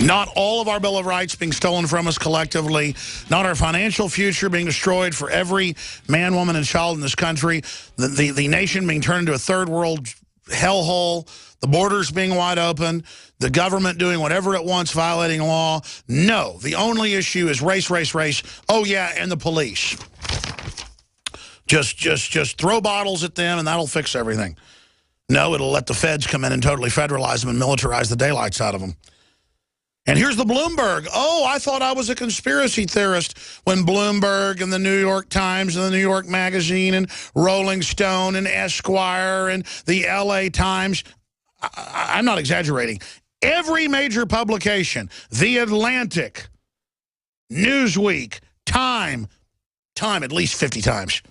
Not all of our Bill of Rights being stolen from us collectively. Not our financial future being destroyed for every man, woman, and child in this country. The nation being turned into a third world hellhole. The borders being wide open. The government doing whatever it wants, violating law. No, the only issue is race, race, race. Oh, yeah, and the police. Just throw bottles at them, and that'll fix everything. No, it'll let the feds come in and totally federalize them and militarize the daylights out of them. And here's the Bloomberg. Oh, I thought I was a conspiracy theorist when Bloomberg and the New York Times and the New York Magazine and Rolling Stone and Esquire and the LA Times. I'm not exaggerating. Every major publication, The Atlantic, Newsweek, Time at least 50 times,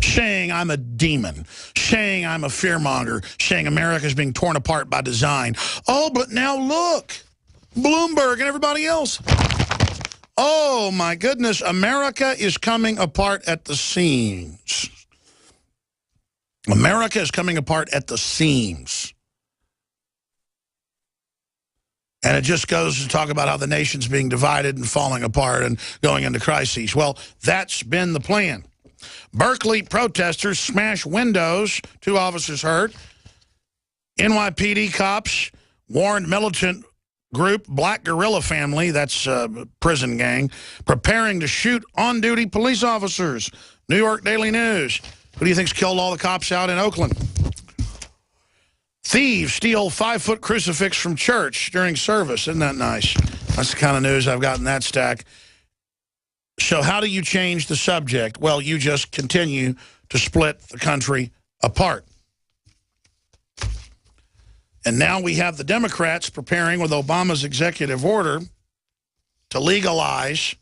saying I'm a demon, saying I'm a fearmonger, saying America's being torn apart by design. Oh, but now look. Bloomberg and everybody else. Oh, my goodness. America is coming apart at the seams. America is coming apart at the seams. And it just goes to talk about how the nation's being divided and falling apart and going into crises. Well, that's been the plan. Berkeley protesters smash windows. 2 officers hurt. NYPD cops warned militant group Black Guerrilla Family, that's a prison gang, preparing to shoot on-duty police officers. New York Daily News. Who do you think's killed all the cops out in Oakland? Thieves steal 5-foot crucifix from church during service. Isn't that nice? That's the kind of news I've got in that stack. So how do you change the subject? Well, you just continue to split the country apart. And now we have the Democrats preparing with Obama's executive order to legalize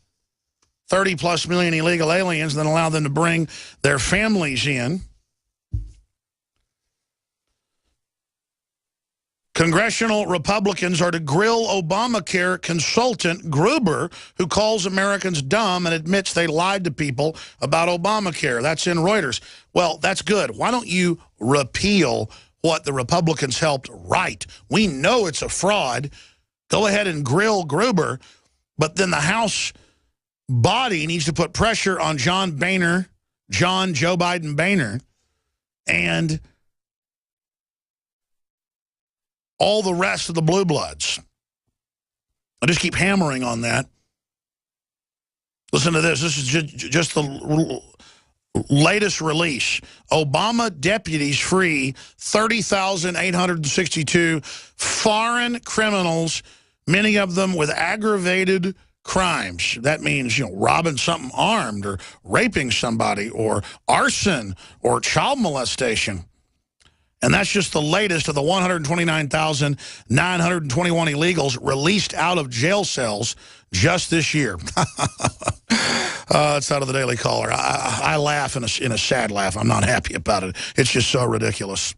30+ million illegal aliens and then allow them to bring their families in. Congressional Republicans are to grill Obamacare consultant Gruber, who calls Americans dumb and admits they lied to people about Obamacare. That's in Reuters. Well, that's good. Why don't you repeal what the Republicans helped write? We know it's a fraud. Go ahead and grill Gruber. But then the House body needs to put pressure on Joe Biden Boehner, and all the rest of the blue bloods. I just keep hammering on that. Listen to this. This is just the latest release. Obama deputies free 30,862 foreign criminals, many of them with aggravated crimes. That means, robbing something armed or raping somebody or arson or child molestation. And that's just the latest of the 129,921 illegals released out of jail cells just this year. It's out of the Daily Caller. I laugh in a sad laugh. I'm not happy about it. It's just so ridiculous.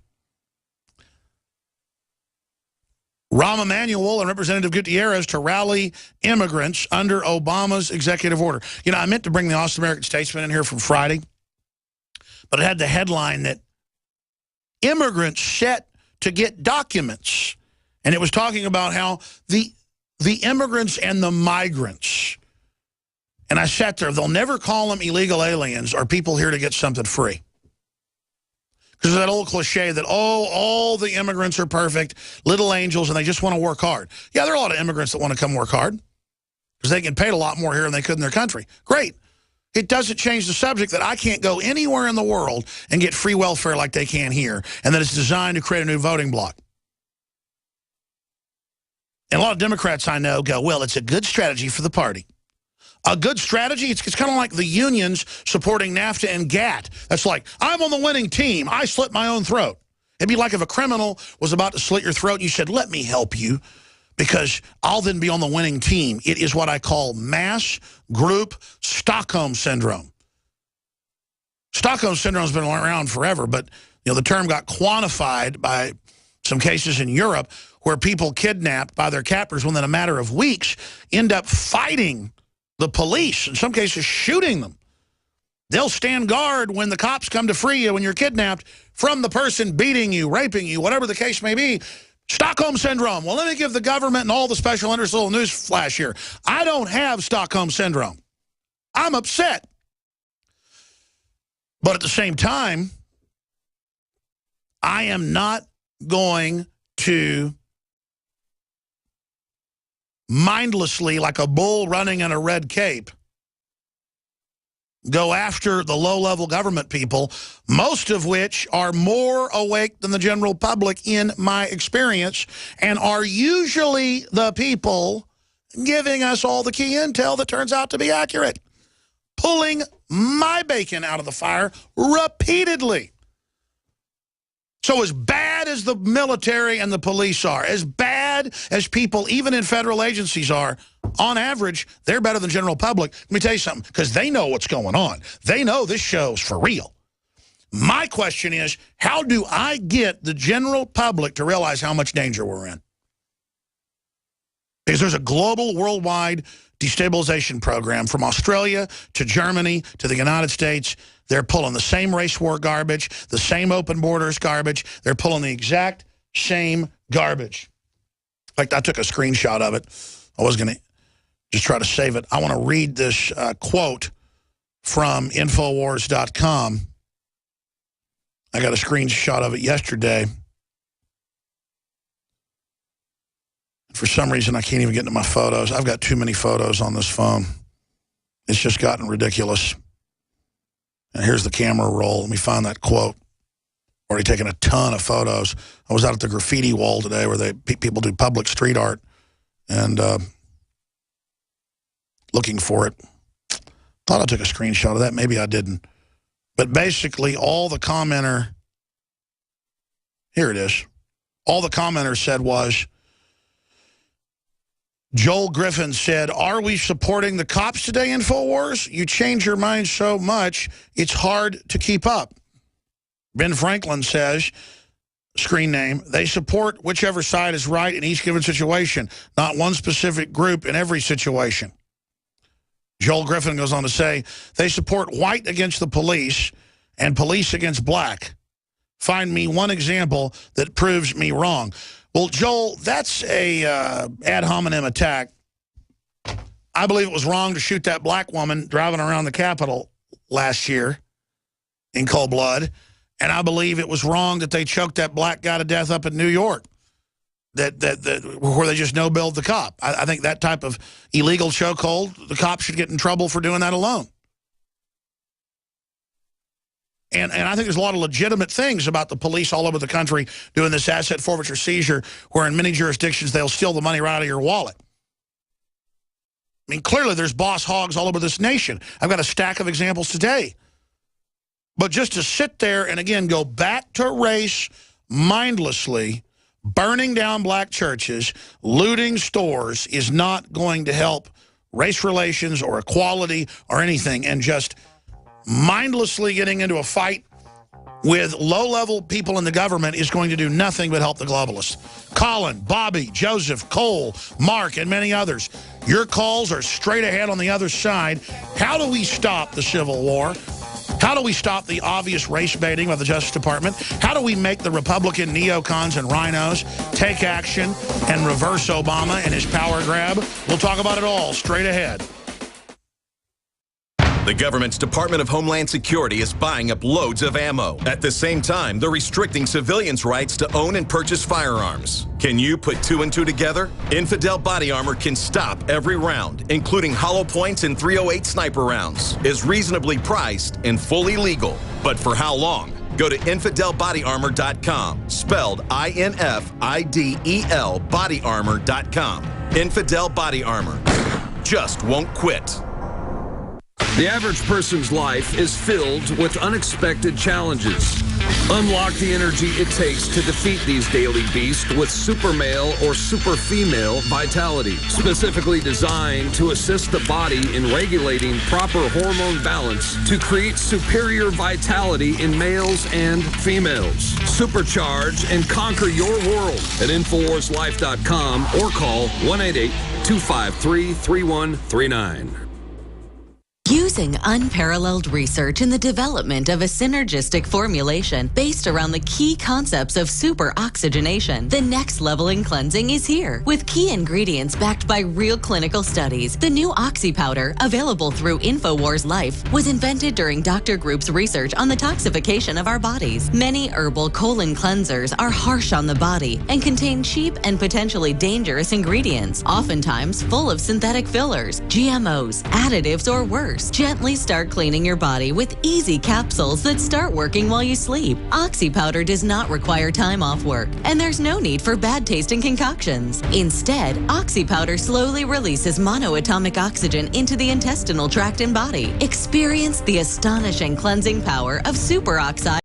Rahm Emanuel and Representative Gutierrez to rally immigrants under Obama's executive order. I meant to bring the Austin American Statesman in here from Friday, but it had the headline that immigrants set to get documents. And it was talking about how the immigrants and the migrants, and I sat there, they'll never call them illegal aliens or people here to get something free. Because of that old cliche that, all the immigrants are perfect, little angels, and they just want to work hard. Yeah, there are a lot of immigrants that want to come work hard because they get paid a lot more here than they could in their country. Great. It doesn't change the subject that I can't go anywhere in the world and get free welfare like they can here, and that it's designed to create a new voting bloc. And a lot of Democrats I know go, well, it's a good strategy for the party. A good strategy? It's kind of like the unions supporting NAFTA and GATT. That's like, I'm on the winning team. I slit my own throat. It'd be like if a criminal was about to slit your throat and you said, let me help you, because I'll then be on the winning team. It is what I call mass group Stockholm Syndrome. Stockholm Syndrome has been around forever, but the term got quantified by some cases in Europe where people kidnapped by their captors within a matter of weeks end up fighting the police, in some cases shooting them. They'll stand guard when the cops come to free you when you're kidnapped from the person beating you, raping you, whatever the case may be. Stockholm Syndrome. Well, let me give the government and all the special interests a little news flash here. I don't have Stockholm Syndrome. I'm upset. But at the same time, I am not going to mindlessly, like a bull running in a red cape, go after the low-level government people, most of which are more awake than the general public in my experience, and are usually the people giving us all the key intel that turns out to be accurate, pulling my bacon out of the fire repeatedly. So as bad as the military and the police are, as bad as people, even in federal agencies are, on average, they're better than general public. Let me tell you something, because they know what's going on. They know this show's for real. My question is, how do I get the general public to realize how much danger we're in? Because there's a global, worldwide destabilization program from Australia to Germany to the United States. They're pulling the same race war garbage, the same open borders garbage. They're pulling the exact same garbage. In fact, I took a screenshot of it. I was going to just try to save it. I want to read this quote from Infowars.com. I got a screenshot of it yesterday. For some reason, I can't even get into my photos. I've got too many photos on this phone. It's just gotten ridiculous. And here's the camera roll. Let me find that quote. Already taken a ton of photos. I was out at the graffiti wall today where people do public street art and looking for it. Thought I took a screenshot of that. Maybe I didn't. But basically, all the commenter, here it is. All the commenter said was, Joel Griffin said, "Are we supporting the cops today, InfoWars? You change your mind so much, it's hard to keep up." Ben Franklin says, screen name, "They support whichever side is right in each given situation, not one specific group in every situation." Joel Griffin goes on to say, "They support white against the police and police against black. Find me one example that proves me wrong." Well, Joel, that's a ad hominem attack. I believe it was wrong to shoot that black woman driving around the Capitol last year in cold blood. And I believe it was wrong that they choked that black guy to death up in New York, that where they just no-billed the cop. I think that type of illegal chokehold, the cop should get in trouble for doing that alone. And I think there's a lot of legitimate things about the police all over the country doing this asset forfeiture seizure, where in many jurisdictions they'll steal the money right out of your wallet. I mean, clearly there's boss hogs all over this nation. I've got a stack of examples today. But just to sit there and, again, go back to race mindlessly, burning down black churches, looting stores, is not going to help race relations or equality or anything. And just mindlessly getting into a fight with low-level people in the government is going to do nothing but help the globalists. Colin, Bobby, Joseph, Cole, Mark, and many others, your calls are straight ahead on the other side. How do we stop the Civil War? How do we stop the obvious race baiting by the Justice Department? How do we make the Republican neocons and rhinos take action and reverse Obama and his power grab? We'll talk about it all straight ahead. The government's Department of Homeland Security is buying up loads of ammo. At the same time, they're restricting civilians' rights to own and purchase firearms. Can you put two and two together? Infidel Body Armor can stop every round, including hollow points and .308 sniper rounds, is reasonably priced and fully legal. But for how long? Go to InfidelBodyArmor.com, spelled INFIDEL bodyarmor.com. Infidel Body Armor just won't quit. The average person's life is filled with unexpected challenges. Unlock the energy it takes to defeat these daily beasts with super male or super female vitality, specifically designed to assist the body in regulating proper hormone balance to create superior vitality in males and females. Supercharge and conquer your world at InfoWarsLife.com or call 1-888-253-3139. Using unparalleled research in the development of a synergistic formulation based around the key concepts of superoxygenation, the next level in cleansing is here. With key ingredients backed by real clinical studies, the new Oxy Powder, available through InfoWars Life, was invented during Dr. Group's research on the toxification of our bodies. Many herbal colon cleansers are harsh on the body and contain cheap and potentially dangerous ingredients, oftentimes full of synthetic fillers, GMOs, additives, or worse. Gently start cleaning your body with easy capsules that start working while you sleep. Oxy Powder does not require time off work, and there's no need for bad tasting concoctions. Instead, Oxy Powder slowly releases monoatomic oxygen into the intestinal tract and body. Experience the astonishing cleansing power of superoxide.